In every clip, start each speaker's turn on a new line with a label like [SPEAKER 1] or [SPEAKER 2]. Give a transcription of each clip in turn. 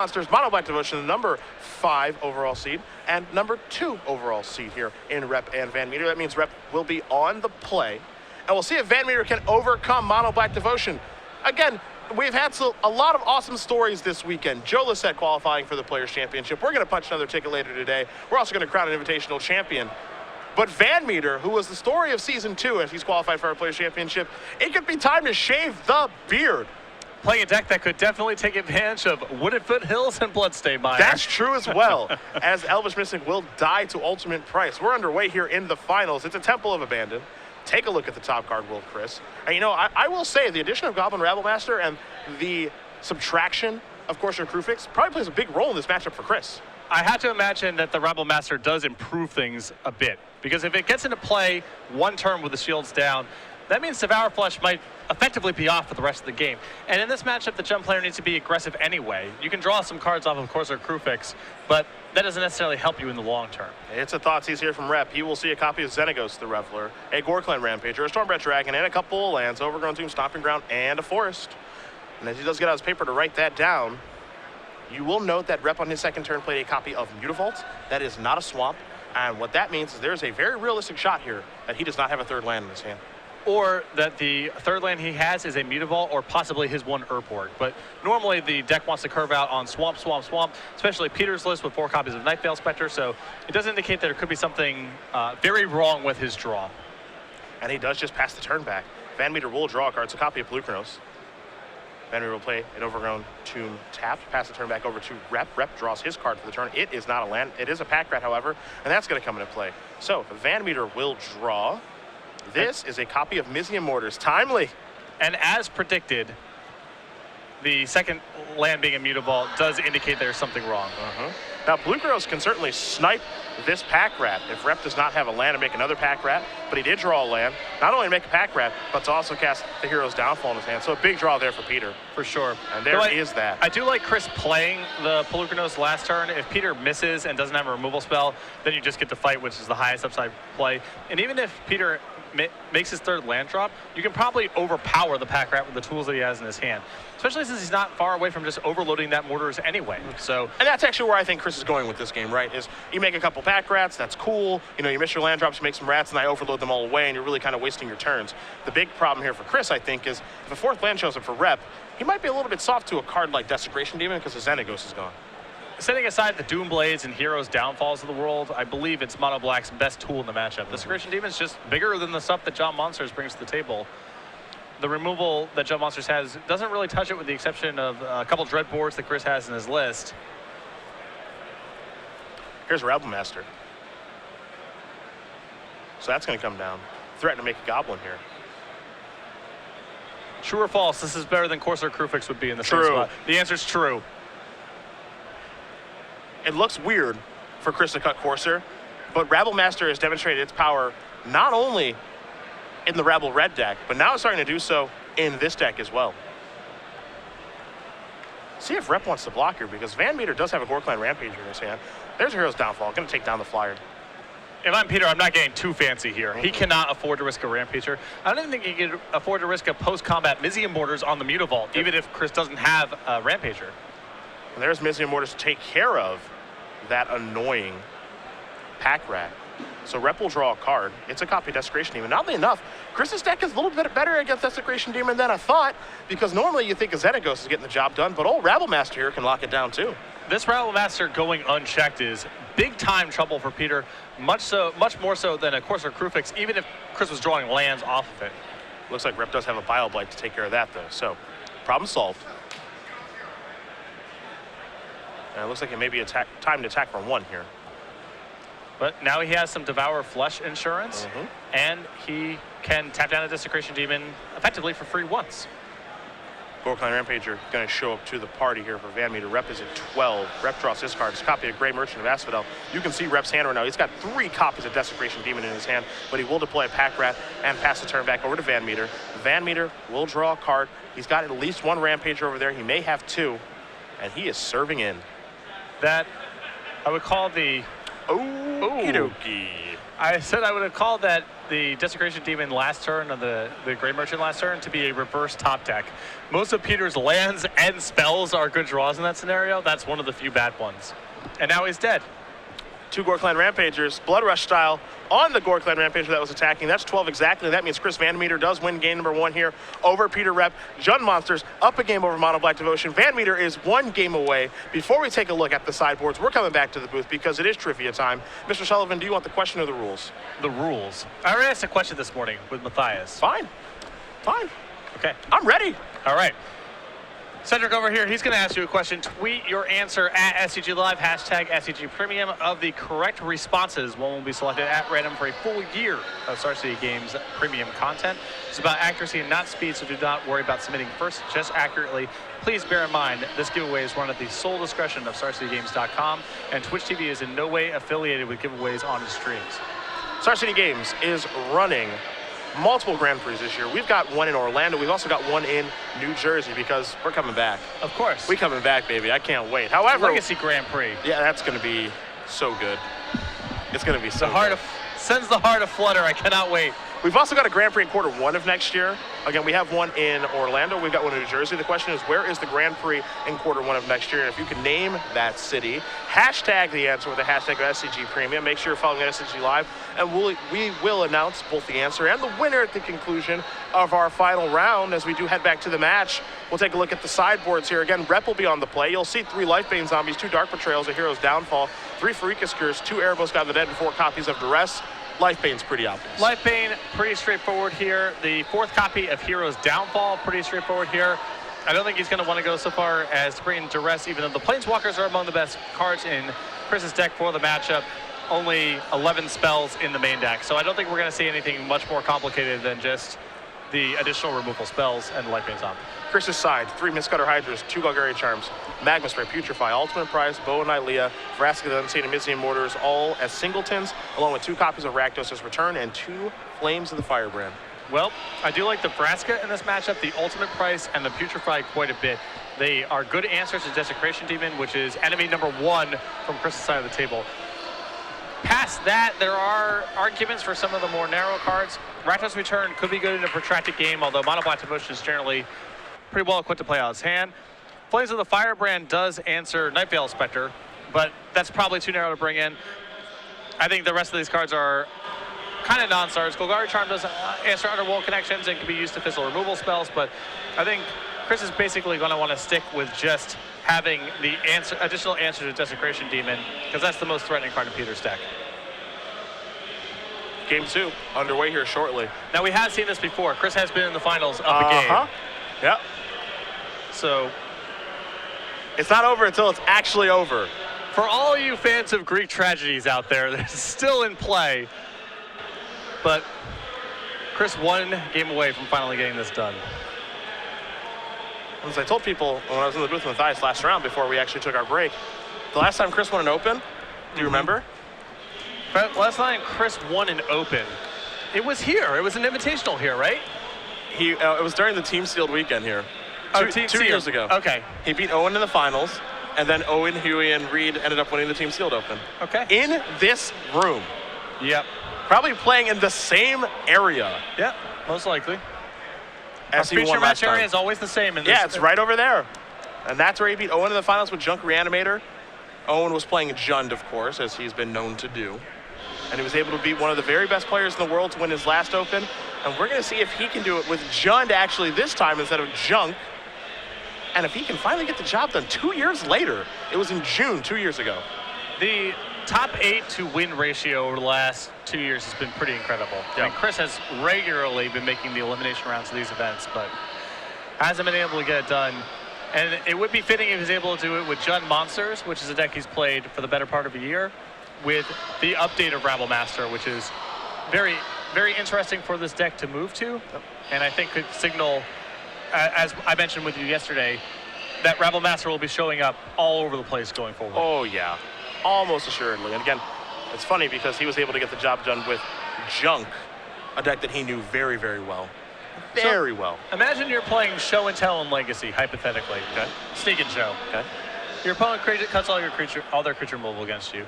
[SPEAKER 1] Monsters, Mono Black Devotion, the number 5 overall seed, and number 2 overall seed here in Repp and VanMeter. That means Repp will be on the play, and we'll see if VanMeter can overcome Mono Black Devotion. Again, we've had a lot of awesome stories this weekend. Joe Lissette qualifying for the Players' Championship. We're going to punch another ticket later today. We're also going to crown an Invitational Champion. But VanMeter, who was the story of Season 2 as he's qualified for our Players' Championship, it could be time to shave the beard.
[SPEAKER 2] Playing a deck that could definitely take advantage of Wooded Foothills and Bloodstained Mire.
[SPEAKER 1] That's true as well, as Elvish Mystic will die to ultimate price. We're underway here in the finals. It's a Temple of Abandon. Take a look at the top card, Will Chris. And you know, I will say the addition of Goblin Rabblemaster and the subtraction of Corsair Crewfix probably plays a big role in this matchup for Chris.
[SPEAKER 2] I have to imagine that the Rabblemaster does improve things a bit, because if it gets into play one turn with the shields down, that means Devour Flesh might effectively be off for the rest of the game. And in this matchup, the jump player needs to be aggressive anyway. You can draw some cards off of Corsair Crewfix, but that doesn't necessarily help you in the long term.
[SPEAKER 1] It's a Thoughtseize here from Repp. He will see a copy of Xenagos the Reveler, a Gorkland Rampager, a Stormbred Dragon, and a couple of lands, Overgrown Tomb, Stomping Ground, and a Forest. And as he does get out his paper to write that down, you will note that Repp on his second turn played a copy of Mutavault. That is not a swamp. And what that means is there's a very realistic shot here that he does not have a third land in his hand.
[SPEAKER 2] Or that the third land he has is a Mutavault or possibly his one Urborg. But normally the deck wants to curve out on Swamp, Swamp, Swamp, especially Peter's list with 4 copies of Nightveil Spectre. So it does indicate there could be something very wrong with his draw.
[SPEAKER 1] And he does just pass the turn back. VanMeter will draw a card. It's a copy of Blue Chronos. VanMeter will play an Overgrown Tomb tapped, pass the turn back over to Repp. Repp draws his card for the turn. It is not a land. It is a Pack Rat, however, and that's going to come into play. So VanMeter will draw. This is a copy of Mizium Mortars. Timely.
[SPEAKER 2] And as predicted, the second land being a Mutavault does indicate there's something wrong.
[SPEAKER 1] Now, Blue Chronos can certainly snipe this Pack Rat if Repp does not have a land to make another Pack Rat, but he did draw a land, not only to make a Pack Rat, but to also cast the Hero's Downfall in his hand. So a big draw there for Peter.
[SPEAKER 2] For sure.
[SPEAKER 1] And there is that.
[SPEAKER 2] I do like Chris playing the Blue Chronos last turn. If Peter misses and doesn't have a removal spell, then you just get to fight, which is the highest upside play. And even if Peter makes his third land drop, you can probably overpower the Pack Rat with the tools that he has in his hand, especially since he's not far away from just overloading that Mortars anyway. So,
[SPEAKER 1] and that's actually where I think Chris is going with this game, right? Is you make a couple Pack Rats, that's cool. You know, you miss your land drops, you make some Rats, and I overload them all away, and you're really kind of wasting your turns. The big problem here for Chris, I think, is if a fourth land shows up for Repp, he might be a little bit soft to a card like Desecration Demon because his Xenagos is gone.
[SPEAKER 2] Setting aside the Doomblades and Heroes Downfalls of the world, I believe it's Mono Black's best tool in the matchup. Desecration Demon's just bigger than the stuff that John Monsters brings to the table. The removal that John Monsters has doesn't really touch it, with the exception of a couple Dread boards that Chris has in his list.
[SPEAKER 1] Here's Rabblemaster. So that's going to come down. Threaten to make a Goblin here.
[SPEAKER 2] True or false? This is better than Corsair Crewfix would be in the
[SPEAKER 1] same
[SPEAKER 2] spot. The answer is true.
[SPEAKER 1] It looks weird for Chris to cut Corsair, but Rabblemaster has demonstrated its power not only in the Rabble Red deck, but now it's starting to do so in this deck as well. See if Repp wants to block here, because VanMeter does have a Gorkland Rampager in his hand. There's a Hero's Downfall, going to take down the Flyer.
[SPEAKER 2] If I'm Peter, I'm not getting too fancy here. He cannot afford to risk a Rampager. I don't even think he can afford to risk a post-combat Mizium Mortars on the Mutavault, even if Chris doesn't have a Rampager.
[SPEAKER 1] And there's Mizium Mortars to take care of that annoying Pack Rat. So Repp will draw a card. It's a copy of Desecration Demon. Oddly enough, Chris's deck is a little bit better against Desecration Demon than I thought, because normally you think a Xenagos is getting the job done, but old Rabblemaster here can lock it down too.
[SPEAKER 2] This Rabblemaster going unchecked is big time trouble for Peter, much more so than a Corsair Crewfix, even if Chris was drawing lands off of it.
[SPEAKER 1] Looks like Repp does have a Bile Blight to take care of that though, so problem solved. And it looks like it may be time to attack for 1 here.
[SPEAKER 2] But now he has some Devour Flesh insurance, and he can tap down a Desecration Demon effectively for free once.
[SPEAKER 1] Gorkland Rampager going to show up to the party here for VanMeter. Repp is at 12. Repp draws his card. It's a copy of Grey Merchant of Asphodel. You can see Repp's hand right now. He's got 3 copies of Desecration Demon in his hand, but he will deploy a Pack Rat and pass the turn back over to VanMeter. VanMeter will draw a card. He's got at least 1 Rampager over there. He may have 2, and he is serving in.
[SPEAKER 2] That I would call the
[SPEAKER 1] Okie dokie.
[SPEAKER 2] I said I would have called that the Desecration Demon last turn of the Grey Merchant last turn to be a reverse top deck. Most of Peter's lands and spells are good draws in that scenario. That's one of the few bad ones. And now he's dead.
[SPEAKER 1] 2 Gore-Clan Rampagers, Blood Rush style, on the Gore-Clan Rampager that was attacking. That's 12 exactly. That means Chris VanMeter does win game number 1 here over Peter Repp. Jund Monsters up a game over Mono Black Devotion. VanMeter is 1 game away. Before we take a look at the sideboards, we're coming back to the booth because it is trivia time. Mr. Sullivan, do you want the question or the rules?
[SPEAKER 2] The rules. I already asked a question this morning with Matthias.
[SPEAKER 1] Fine.
[SPEAKER 2] Okay.
[SPEAKER 1] I'm ready.
[SPEAKER 2] All right. Cedric over here, he's going to ask you a question. Tweet your answer at SCG Live, hashtag SCG Premium. Of the correct responses, one will be selected at random for a full year of Star City Games premium content. It's about accuracy and not speed, so do not worry about submitting first, just accurately. Please bear in mind, this giveaway is run at the sole discretion of StarCityGames.com, and Twitch TV is in no way affiliated with giveaways on the streams.
[SPEAKER 1] Star City Games is running multiple Grand Prix this year. We've got one in Orlando. We've also got one in New Jersey because we're coming back.
[SPEAKER 2] Of course.
[SPEAKER 1] We're coming back, baby. I can't wait. However,
[SPEAKER 2] Legacy Grand Prix.
[SPEAKER 1] Yeah, that's going to be so good. It's going to be so good.
[SPEAKER 2] Sends the heart aflutter. I cannot wait.
[SPEAKER 1] We've also got a Grand Prix in Q1 of next year. Again, we have one in Orlando. We've got one in New Jersey. The question is, where is the Grand Prix in Q1 of next year? And if you can name that city, hashtag the answer with the hashtag of SCG Premium. Make sure you're following at SCG Live, and we will announce both the answer and the winner at the conclusion of our final round. As we do head back to the match, we'll take a look at the sideboards here. Again, Repp will be on the play. You'll see 3 Lifebane Zombies, 2 Dark Betrayals, a Hero's Downfall, 3 Pharika Cures, 2 Erebos God of the Dead, and 4 copies of Duress. Lifebane's pretty obvious.
[SPEAKER 2] Lifebane, pretty straightforward here. The 4th copy of Hero's Downfall, pretty straightforward here. I don't think he's going to want to go so far as to bring in Duress, even though the Planeswalkers are among the best cards in Chris's deck for the matchup. Only 11 spells in the main deck, so I don't think we're going to see anything much more complicated than just the additional removal spells and Lifebane Zombie.
[SPEAKER 1] Chris's side, 3 Mistcutter Hydras, 2 Golgari Charms, Magma Spray, Putrefy, Ultimate Prize, Bow and Nylea, Vraska the Unseen, and Mizian Mortars, all as singletons, along with 2 copies of Rakdos' Return and 2 Flames of the Firebrand.
[SPEAKER 2] Well, I do like the Vraska in this matchup, the Ultimate Price, and the Putrefy quite a bit. They are good answers to Desecration Demon, which is enemy number 1 from Chris's side of the table. Past that, there are arguments for some of the more narrow cards. Rakdos' Return could be good in a protracted game, although Mono Black Devotion is generally pretty well equipped to play out his hand. Flames of the Firebrand does answer Night Veil Spectre, but that's probably too narrow to bring in. I think the rest of these cards are kind of non-stars. Golgari Charm does answer Underworld Connections and can be used to fizzle removal spells, but I think Chris is basically going to want to stick with just having the additional answer to Desecration Demon, because that's the most threatening card in Peter's deck.
[SPEAKER 1] Game 2 underway here shortly.
[SPEAKER 2] Now, we have seen this before. Chris has been in the finals of a game.
[SPEAKER 1] Yep.
[SPEAKER 2] So
[SPEAKER 1] it's not over until it's actually over.
[SPEAKER 2] For all you fans of Greek tragedies out there, this is still in play. But Chris 1 game away from finally getting this done.
[SPEAKER 1] As I told people when I was in the booth with Matthias last round before we actually took our break, the last time Chris won an Open, do you remember?
[SPEAKER 2] Last time Chris won an Open, it was here. It was an invitational here, right?
[SPEAKER 1] It was during the Team Sealed weekend here. Two years ago.
[SPEAKER 2] Okay.
[SPEAKER 1] He beat Owen in the finals, and then Owen, Huey, and Reed ended up winning the Team Sealed Open.
[SPEAKER 2] Okay.
[SPEAKER 1] In this room.
[SPEAKER 2] Yep.
[SPEAKER 1] Probably playing in the same area.
[SPEAKER 2] Yep, most likely.
[SPEAKER 1] As
[SPEAKER 2] Our feature match area is always the same.
[SPEAKER 1] Yeah, it's right over there. And that's where he beat Owen in the finals with Junk Reanimator. Owen was playing Jund, of course, as he's been known to do. And he was able to beat one of the very best players in the world to win his last Open. And we're going to see if he can do it with Jund actually this time instead of Junk. And if he can finally get the job done 2 years later. It was in June 2 years ago.
[SPEAKER 2] The top 8 to win ratio over the last 2 years has been pretty incredible.
[SPEAKER 1] Yep.
[SPEAKER 2] I mean, Chris has regularly been making the elimination rounds of these events, but hasn't been able to get it done. And it would be fitting if he was able to do it with Jund Monsters, which is a deck he's played for the better part of a year, with the update of Rabble Master, which is very, very interesting for this deck to move to.
[SPEAKER 1] Yep.
[SPEAKER 2] And I think could signal, as I mentioned with you yesterday, that Rabble Master will be showing up all over the place going forward.
[SPEAKER 1] Oh, yeah. Almost assuredly. And again, it's funny because he was able to get the job done with Junk, a deck that he knew very, very well. Very well.
[SPEAKER 2] Imagine you're playing Show and Tell in Legacy, hypothetically.
[SPEAKER 1] Okay.
[SPEAKER 2] Sneak and Show.
[SPEAKER 1] Okay.
[SPEAKER 2] Your opponent cuts all their creature removal against you.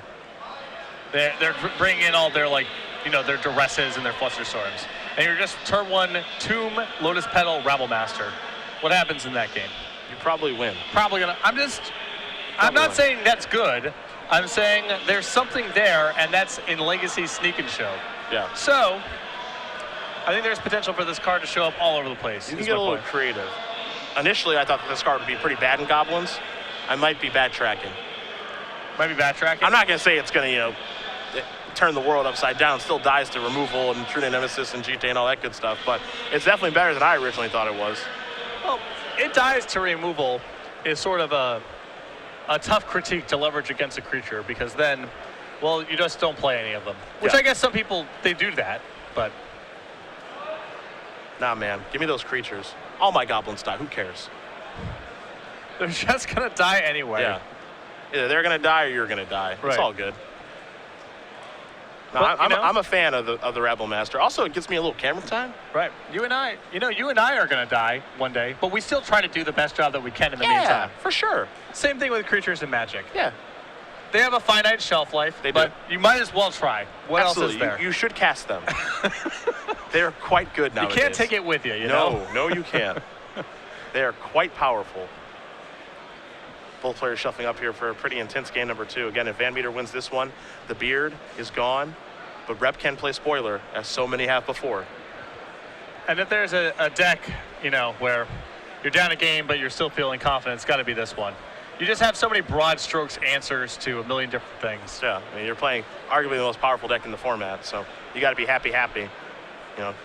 [SPEAKER 2] They're bringing in all their like their duresses and their Flusterstorms. And you're just turn 1, Tomb, Lotus Petal, Rabble Master. What happens in that game?
[SPEAKER 1] You probably win.
[SPEAKER 2] Probably gonna. I'm not saying that's good. I'm saying there's something there, and that's in Legacy Sneak and Show.
[SPEAKER 1] Yeah.
[SPEAKER 2] So, I think there's potential for this card to show up all over the place.
[SPEAKER 1] You can get a little creative. Initially, I thought that this card would be pretty bad in Goblins. I might be backtracking.
[SPEAKER 2] Might be backtracking?
[SPEAKER 1] I'm not going to say it's going to, turn the world upside down. Still dies to removal and True Nemesis and GT and all that good stuff, but it's definitely better than I originally thought it was.
[SPEAKER 2] Well, it dies to removal is sort of a tough critique to leverage against a creature, because then, well, you just don't play any of them. Which I guess some people, they do that, but...
[SPEAKER 1] Nah, man. Give me those creatures. All my goblins die. Who cares?
[SPEAKER 2] They're just going to die anyway.
[SPEAKER 1] Yeah. Either they're going to die or you're going to die.
[SPEAKER 2] Right.
[SPEAKER 1] It's all good. No,
[SPEAKER 2] But,
[SPEAKER 1] I'm a fan of the Rabble Master. Also, it gives me a little camera time.
[SPEAKER 2] Right. You and I are going to die one day, but we still try to do the best job that we can in the
[SPEAKER 1] Yeah,
[SPEAKER 2] meantime.
[SPEAKER 1] for sure.
[SPEAKER 2] Same thing with creatures in Magic.
[SPEAKER 1] Yeah.
[SPEAKER 2] They have a finite shelf life,
[SPEAKER 1] They do.
[SPEAKER 2] but you might as well try. What
[SPEAKER 1] Absolutely.
[SPEAKER 2] else is there?
[SPEAKER 1] You should cast them. They're quite good nowadays.
[SPEAKER 2] You can't take it with you, you know?
[SPEAKER 1] No, you can't. They are quite powerful. Both players shuffling up here for a pretty intense game number 2. Again, if VanMeter wins this one, the beard is gone, but Repp can play spoiler, as so many have before.
[SPEAKER 2] And if there's a deck, where you're down a game, but you're still feeling confident, it's got to be this one. You just have so many broad strokes answers to a million different things.
[SPEAKER 1] Yeah, I mean, you're playing arguably the most powerful deck in the format, so you got to be happy.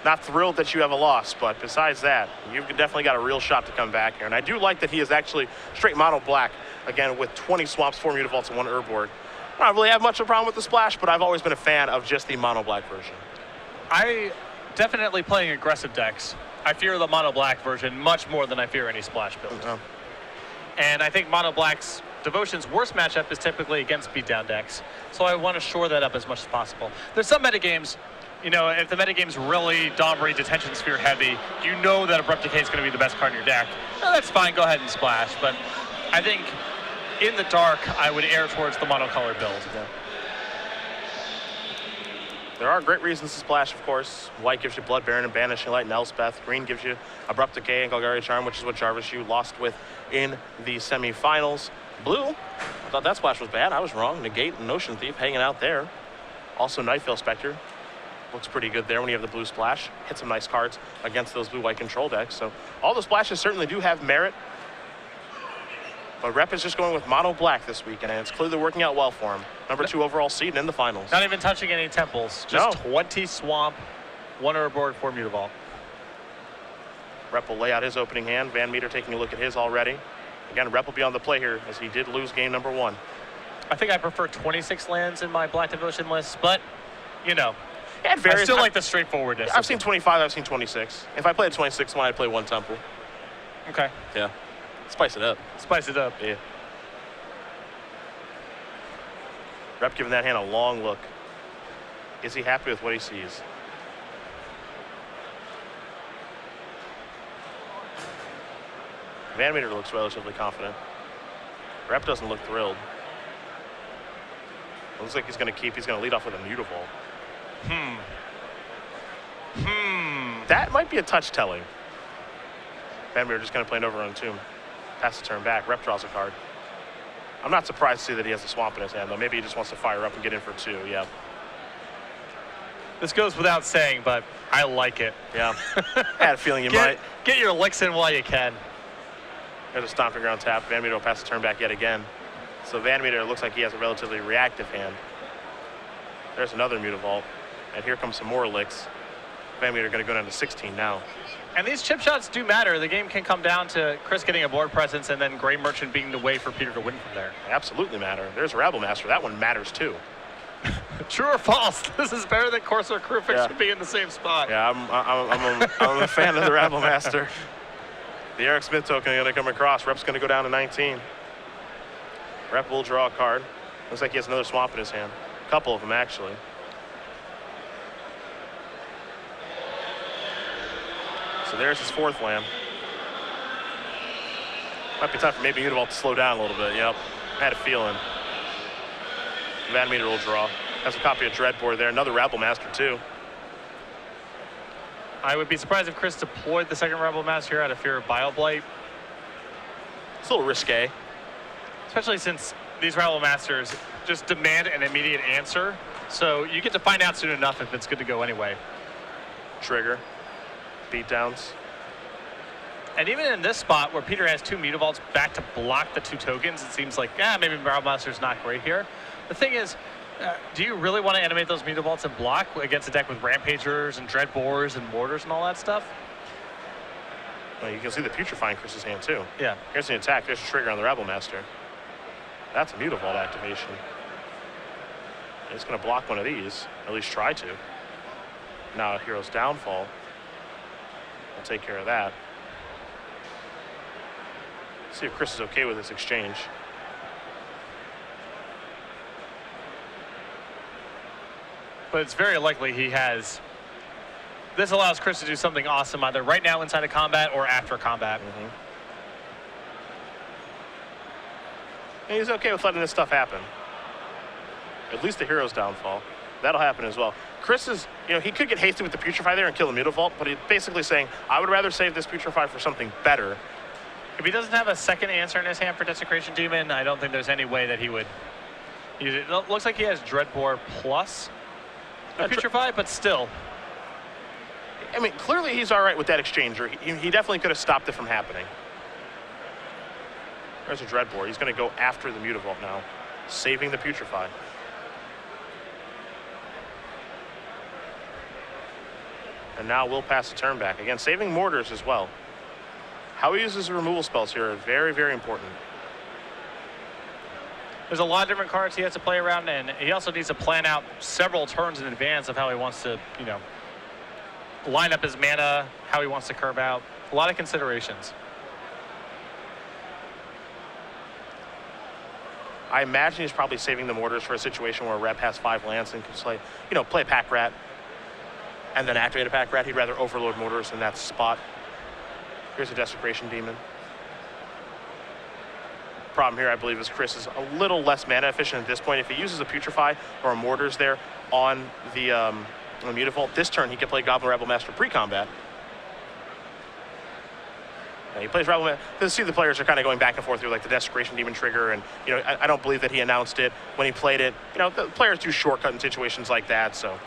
[SPEAKER 1] Not thrilled that you have a loss, but besides that, you've definitely got a real shot to come back here. And I do like that he is actually straight mono black, again, with 20 swamps, 4 Mutavaults, and 1 Urborg. I don't really have much of a problem with the splash, but I've always been a fan of just the mono black version.
[SPEAKER 2] I definitely playing aggressive decks. I fear the mono black version much more than I fear any splash build. And I think mono black's Devotion's worst matchup is typically against beatdown decks. So I want to shore that up as much as possible. There's some metagames, if the metagame's really Domri Detention Sphere heavy, you know that Abrupt Decay is going to be the best card in your deck. Well, that's fine, go ahead and splash. But I think in the dark, I would err towards the monocolor build.
[SPEAKER 1] Yeah. There are great reasons to splash, of course. White gives you Blood Baron and Banishing Light and Elspeth. Green gives you Abrupt Decay and Golgari Charm, which is what Jarvis you lost with in the semifinals. Blue, I thought that splash was bad. I was wrong. Negate and Notion Thief hanging out there. Also Nightveil Spectre. Looks pretty good there when you have the blue splash. Hit some nice cards against those blue-white control decks. So all the splashes certainly do have merit. But Repp is just going with mono black this week, and it's clearly working out well for him. Number 2 overall seed in the finals.
[SPEAKER 2] Not even touching any temples. Just 20 swamp, 1 Urborg, 4 Mutavault.
[SPEAKER 1] Repp will lay out his opening hand. VanMeter taking a look at his already. Again, Repp will be on the play here as he did lose game number 1.
[SPEAKER 2] I think I prefer 26 lands in my Black Devotion list, but,
[SPEAKER 1] I
[SPEAKER 2] still like the straightforwardness.
[SPEAKER 1] I've seen 25, I've seen 26. If I played 26 one, I'd play 1 temple.
[SPEAKER 2] Okay.
[SPEAKER 1] Yeah. Spice it up.
[SPEAKER 2] Spice it up.
[SPEAKER 1] Yeah. Repp giving that hand a long look. Is he happy with what he sees? VanMeter looks relatively confident. Repp doesn't look thrilled. It looks like he's going to lead off with a Mutavault. That might be a touch telling. VanMeter just going to play an overrun Tomb. Pass the turn back. Repp draws a card. I'm not surprised to see that he has the swamp in his hand, though. Maybe he just wants to fire up and get in for 2. Yeah.
[SPEAKER 2] This goes without saying, but I like it.
[SPEAKER 1] Yeah. I had a feeling you might.
[SPEAKER 2] Get your licks in while you can.
[SPEAKER 1] There's a Stomping Ground tap. VanMeter will pass the turn back yet again. So VanMeter looks like he has a relatively reactive hand. There's another Mutavault. And here comes some more licks. VanMeter going to go down to 16 now.
[SPEAKER 2] And these chip shots do matter. The game can come down to Chris getting a board presence and then Gray Merchant being the way for Peter to win from there.
[SPEAKER 1] They absolutely matter. There's Rabble Master. That one matters too.
[SPEAKER 2] True or false? This is better than Corsair Crucifix should be in the same spot.
[SPEAKER 1] Yeah, I'm a fan of the Rabble Master. The Eric Smith token going to come across. Repp's going to go down to 19. Repp will draw a card. Looks like he has another swamp in his hand. A couple of them, actually. So there's his 4th land. Might be time for maybe Mutavault to slow down a little bit. Yep, I had a feeling. VanMeter will draw. Has a copy of Dreadboard there. Another Rabble Master, too.
[SPEAKER 2] I would be surprised if Chris deployed the second Rabble Master here out of fear of Bioblight.
[SPEAKER 1] It's a little risque.
[SPEAKER 2] Especially since these Rabble Masters just demand an immediate answer. So you get to find out soon enough if it's good to go anyway.
[SPEAKER 1] Trigger. Beatdowns.
[SPEAKER 2] And even in this spot where Peter has 2 Mutavaults back to block the 2 tokens, it seems like, maybe Rabble Master's not great here. The thing is, do you really want to animate those Mutavaults and block against a deck with Rampagers and Dreadbores and Mortars and all that stuff?
[SPEAKER 1] Well, you can see the Putrefy in Chris's hand, too.
[SPEAKER 2] Yeah.
[SPEAKER 1] Here's the attack. There's a trigger on the Rabble Master. That's a Mutavault activation. It's going to block one of these, at least try to. Now, Hero's Downfall. We'll take care of that. See if Chris is okay with this exchange.
[SPEAKER 2] But it's very likely he has. This allows Chris to do something awesome either right now inside of combat or after combat.
[SPEAKER 1] And he's okay with letting this stuff happen. At least the Hero's Downfall. That'll happen as well. Chris is, he could get hasty with the Putrefy there and kill the Mutavault, but he's basically saying, I would rather save this Putrefy for something better.
[SPEAKER 2] If he doesn't have a second answer in his hand for Desecration Demon, I don't think there's any way that he would use it. It looks like he has Dreadbore plus Putrefy, but still.
[SPEAKER 1] I mean, clearly he's all right with that exchange. He definitely could have stopped it from happening. There's a Dreadbore. He's going to go after the Mutavault now, saving the Putrefy. And now we'll pass the turn back. Again, saving Mortars as well. How he uses removal spells here are very, very important.
[SPEAKER 2] There's a lot of different cards he has to play around, and he also needs to plan out several turns in advance of how he wants to, line up his mana, how he wants to curve out. A lot of considerations.
[SPEAKER 1] I imagine he's probably saving the Mortars for a situation where Repp has 5 lands and can play Pack Rat and then activate a Pack Rat. He'd rather overload Mortars in that spot. Here's a Desecration Demon. Problem here, I believe, is Chris is a little less mana efficient at this point. If he uses a Putrefy or a Mortars there on the Mutavault, this turn he can play Goblin Rabble Master pre-combat. He plays Rabble Master. You see the players are kind of going back and forth through like the Desecration Demon trigger, and I don't believe that he announced it when he played it. The players do shortcut in situations like that, so.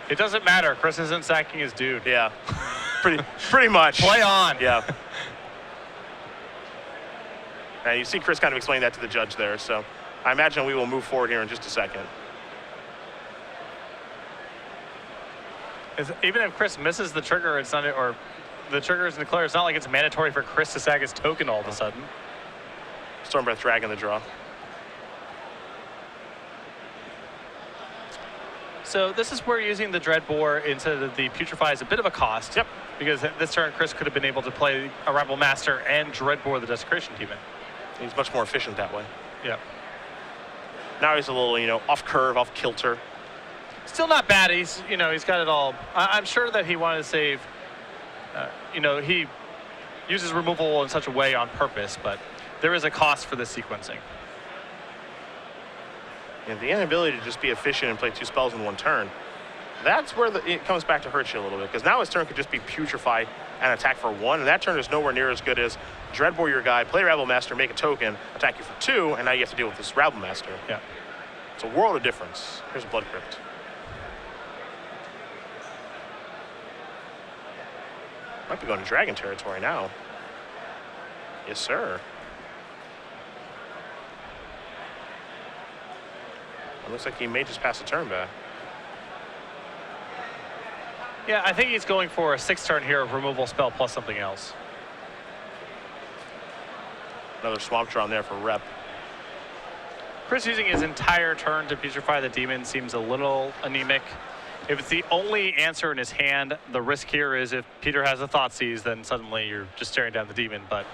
[SPEAKER 2] It doesn't matter. Chris isn't sacking his dude.
[SPEAKER 1] Yeah, pretty much.
[SPEAKER 2] Play on.
[SPEAKER 1] Yeah. And you see Chris kind of explain that to the judge there, so I imagine we will move forward here in just a second.
[SPEAKER 2] Even if Chris misses the trigger, it's not, or the trigger isn't declared, it's not like it's mandatory for Chris to sack his token all of a sudden.
[SPEAKER 1] Stormbreath Dragon the draw.
[SPEAKER 2] So this is where using the Dreadbore instead of the Putrefy is a bit of a cost.
[SPEAKER 1] Yep.
[SPEAKER 2] Because this turn Chris could have been able to play a Rabble Master and Dreadbore the Desecration Demon.
[SPEAKER 1] He's much more efficient that way.
[SPEAKER 2] Yeah.
[SPEAKER 1] Now he's a little, off curve, off kilter.
[SPEAKER 2] Still not bad. He's got it all. I'm sure that he wanted to save. He uses removal in such a way on purpose, but there is a cost for this sequencing.
[SPEAKER 1] And the inability to just be efficient and play 2 spells in 1 turn, that's where it comes back to hurt you a little bit, because now his turn could just be Putrefy and attack for 1, and that turn is nowhere near as good as Dreadbore your guy, play Rabble Master, make a token, attack you for 2, and now you have to deal with this Rabble Master.
[SPEAKER 2] Yeah.
[SPEAKER 1] It's a world of difference. Here's a Blood Crypt. Might be going to Dragon territory now. Yes, sir. It looks like he may just pass a turn back.
[SPEAKER 2] Yeah, I think he's going for a 6-turn here of removal spell plus something else.
[SPEAKER 1] Another Swamp Draw there for Repp.
[SPEAKER 2] Chris using his entire turn to Putrefy the Demon seems a little anemic. If it's the only answer in his hand, the risk here is if Peter has a Thoughtseize, then suddenly you're just staring down the Demon. But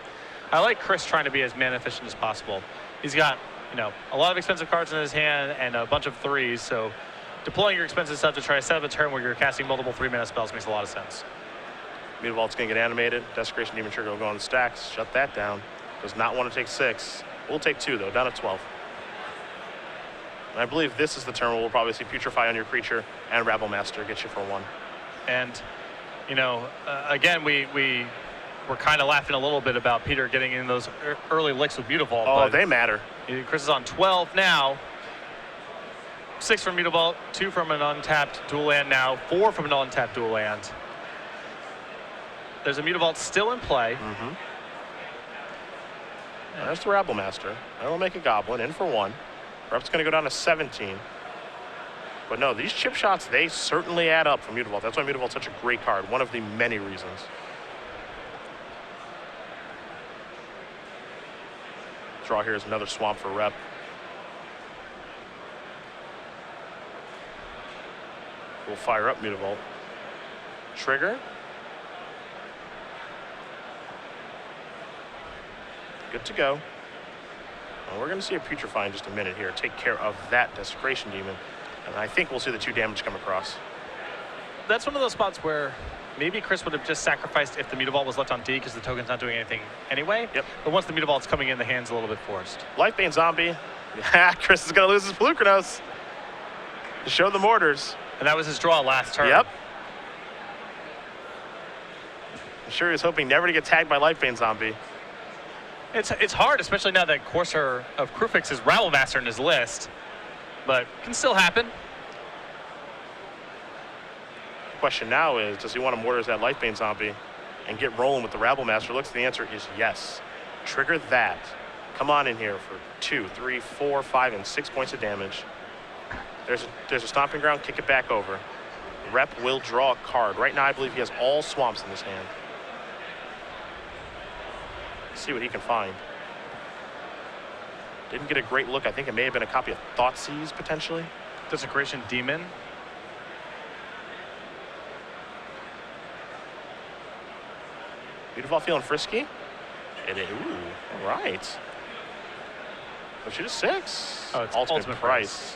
[SPEAKER 2] I like Chris trying to be as mana efficient as possible. He's got, a lot of expensive cards in his hand and a bunch of 3s, so deploying your expensive stuff to try to set up a turn where you're casting multiple 3-mana spells makes a lot of sense.
[SPEAKER 1] Mutavault's going to get animated. Desecration Demon Trigger will go on the stacks. Shut that down. Does not want to take 6. We'll take 2, though, down to 12. And I believe this is the turn where we'll probably see Putrefy on your creature and Rabble Master get you for 1.
[SPEAKER 2] And, you know, again, we were kind of laughing a little bit about Peter getting in those early licks with Mutavault.
[SPEAKER 1] Oh, they matter.
[SPEAKER 2] Chris is on 12 now. 6 from Mutavault, 2 from an untapped dual land now, 4 from an untapped dual land. There's a Mutavault still in play.
[SPEAKER 1] There's the Rabble Master. I will make a Goblin in for 1. Repp's going to go down to 17. But no, these chip shots, they certainly add up for Mutavault. That's why Mutavault's such a great card. One of the many reasons. Draw here is another Swamp for Repp. We'll fire up Mutavault. Trigger. Good to go. Well, we're going to see a Putrefy in just a minute here. Take care of that Desecration Demon. And I think we'll see the 2 damage come across.
[SPEAKER 2] That's one of those spots where maybe Chris would have just sacrificed if the Mutavault was left on D because the token's not doing anything anyway.
[SPEAKER 1] Yep.
[SPEAKER 2] But once the Mutavault's coming in, the hand's a little bit forced.
[SPEAKER 1] Lifebane Zombie. Chris is going to lose his Pelucranos. To show the Mortars.
[SPEAKER 2] And that was his draw last turn.
[SPEAKER 1] Yep. I'm sure he was hoping never to get tagged by Lifebane Zombie.
[SPEAKER 2] It's hard, especially now that Courser of Krufix is Rabble Master in his list. But can still happen.
[SPEAKER 1] The question now is, does he want to Mortars that Lifebane Zombie and get rolling with the Rabble Master? Looks, the answer is yes. Trigger that. Come on in here for 2, 3, 4, 5, and 6 points of damage. There's a Stomping Ground, kick it back over. Repp will draw a card. Right now, I believe he has all Swamps in his hand. Let's see what he can find. Didn't get a great look. I think it may have been a copy of Thoughtseize, potentially.
[SPEAKER 2] Desecration Demon.
[SPEAKER 1] Beautiful, feeling frisky. It is. Ooh, all right. Push it to 6.
[SPEAKER 2] Oh, it's
[SPEAKER 1] ultimate price.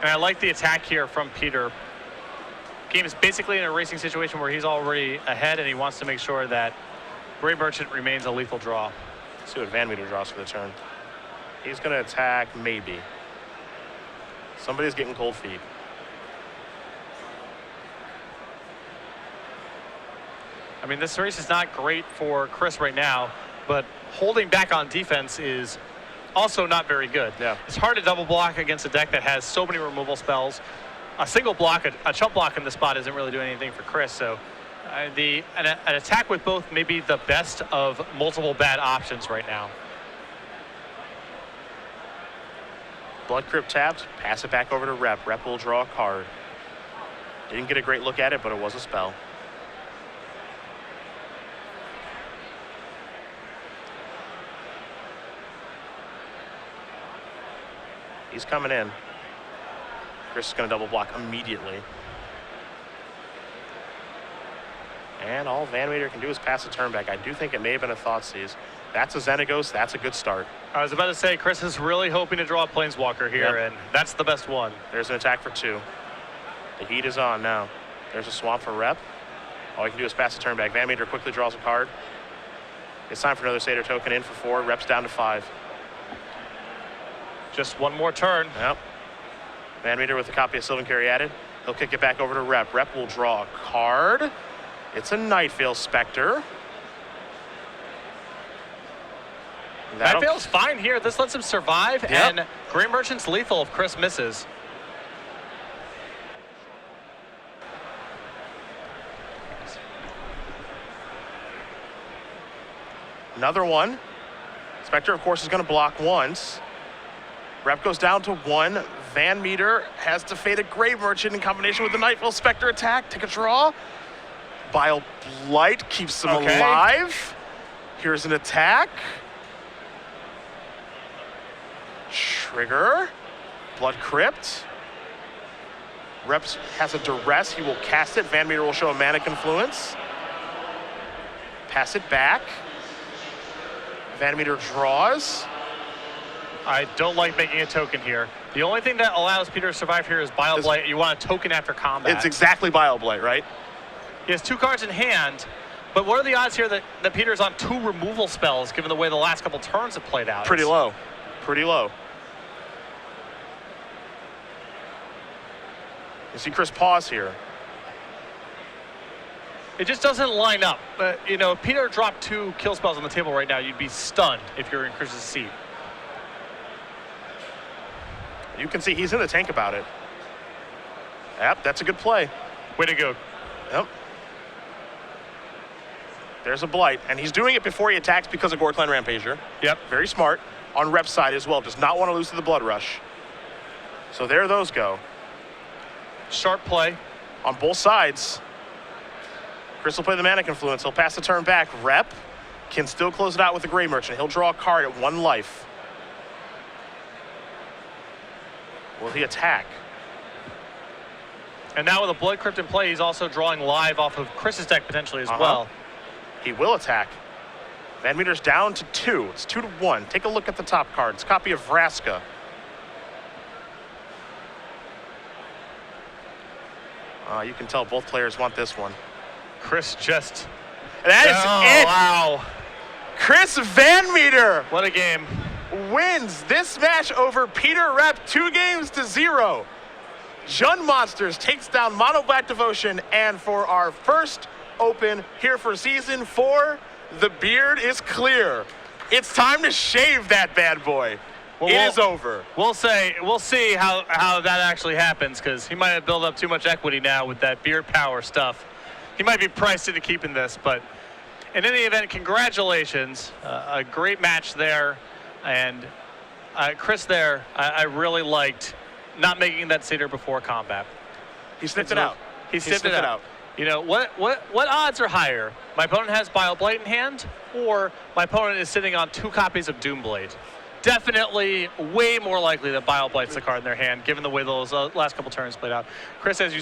[SPEAKER 2] And I like the attack here from Peter. Game is basically in a racing situation where he's already ahead and he wants to make sure that Grey Merchant remains a lethal draw.
[SPEAKER 1] Let's see what VanMeter draws for the turn. He's going to attack, maybe. Somebody's getting cold feet.
[SPEAKER 2] I mean, this race is not great for Chris right now, but holding back on defense is also not very good.
[SPEAKER 1] Yeah.
[SPEAKER 2] It's hard to double block against a deck that has so many removal spells. A single block, a chump block in the spot isn't really doing anything for Chris. So an attack with both may be the best of multiple bad options right now.
[SPEAKER 1] Blood Crypt tapped, pass it back over to Repp. Repp will draw a card. Didn't get a great look at it, but it was a spell. He's coming in. Chris is going to double block immediately. And all VanMeter can do is pass a turn back. I do think it may have been a Thoughtseize. That's a Xenagos. That's a good start.
[SPEAKER 2] I was about to say, Chris is really hoping to draw a Planeswalker here,
[SPEAKER 1] Yep.
[SPEAKER 2] and that's the best one.
[SPEAKER 1] There's an attack for 2. The heat is on now. There's a Swamp for Repp. All he can do is pass a turn back. VanMeter quickly draws a card. It's time for another Satyr token in for 4. Repp's down to 5.
[SPEAKER 2] Just one more turn.
[SPEAKER 1] Yep. VanMeter with a copy of Sylvan Caryatid. He'll kick it back over to Repp. Repp will draw a card. It's a Nightveil Spectre.
[SPEAKER 2] Nightveil's fine here. This lets him survive,
[SPEAKER 1] Yep.
[SPEAKER 2] and Grey Merchant's lethal if Chris misses.
[SPEAKER 1] Another one. Spectre, of course, is going to block once. Repp goes down to 1. VanMeter has to fade a Grave Merchant in combination with the Nightveil Spectre attack. Take a draw. Bile Blight keeps him alive. Here's an attack. Trigger. Blood Crypt. Repp has a Duress. He will cast it. VanMeter will show a Mana Confluence. Pass it back. VanMeter draws.
[SPEAKER 2] I don't like making a token here. The only thing that allows Peter to survive here is Bile Blight. You want a token after combat.
[SPEAKER 1] It's exactly Bile Blight, right?
[SPEAKER 2] He has 2 cards in hand, but what are the odds here that Peter's on 2 removal spells given the way the last couple turns have played out?
[SPEAKER 1] Pretty low. pretty low. You see Chris pause here.
[SPEAKER 2] It just doesn't line up. You know, if Peter dropped 2 kill spells on the table right now, you'd be stunned if you're in Chris's seat.
[SPEAKER 1] You can see he's in the tank about it. Yep, that's a good play.
[SPEAKER 2] Way to go.
[SPEAKER 1] Yep. There's a blight, and he's doing it before he attacks because of Gore Clan Rampager.
[SPEAKER 2] Yep.
[SPEAKER 1] Very smart. On Repp's side as well. Does not want to lose to the Blood Rush. So there those go.
[SPEAKER 2] Sharp play.
[SPEAKER 1] On both sides. Chris will play the Mana Confluence. He'll pass the turn back. Repp can still close it out with the Grey Merchant. He'll draw a card at 1 life. Will he attack?
[SPEAKER 2] And now with a Blood Crypt in play, he's also drawing live off of Chris's deck potentially as well.
[SPEAKER 1] He will attack. VanMeter's down to 2. It's 2-1. Take a look at the top cards. Copy of Vraska. You can tell both players want this one.
[SPEAKER 2] Chris just...
[SPEAKER 1] That is it!
[SPEAKER 2] Wow.
[SPEAKER 1] Chris VanMeter
[SPEAKER 2] What a game.
[SPEAKER 1] wins this match over Peter Repp 2-0. Jund Monsters takes down Mono Black Devotion, and for our first open here for Season 4, the beard is clear. It's time to shave that bad boy. It is over.
[SPEAKER 2] We'll see how that actually happens, because he might have built up too much equity now with that beard power stuff. He might be priced into keeping this, but in any event, congratulations. A great match there. And Chris there, I really liked not making that cedar before combat.
[SPEAKER 1] He sniffed it out.
[SPEAKER 2] He sniffed it out. You know, what odds are higher? My opponent has Bioblight in hand, or my opponent is sitting on 2 copies of Doomblade? Definitely way more likely that Bioblight's the card in their hand, given the way those last couple turns played out. Chris, as you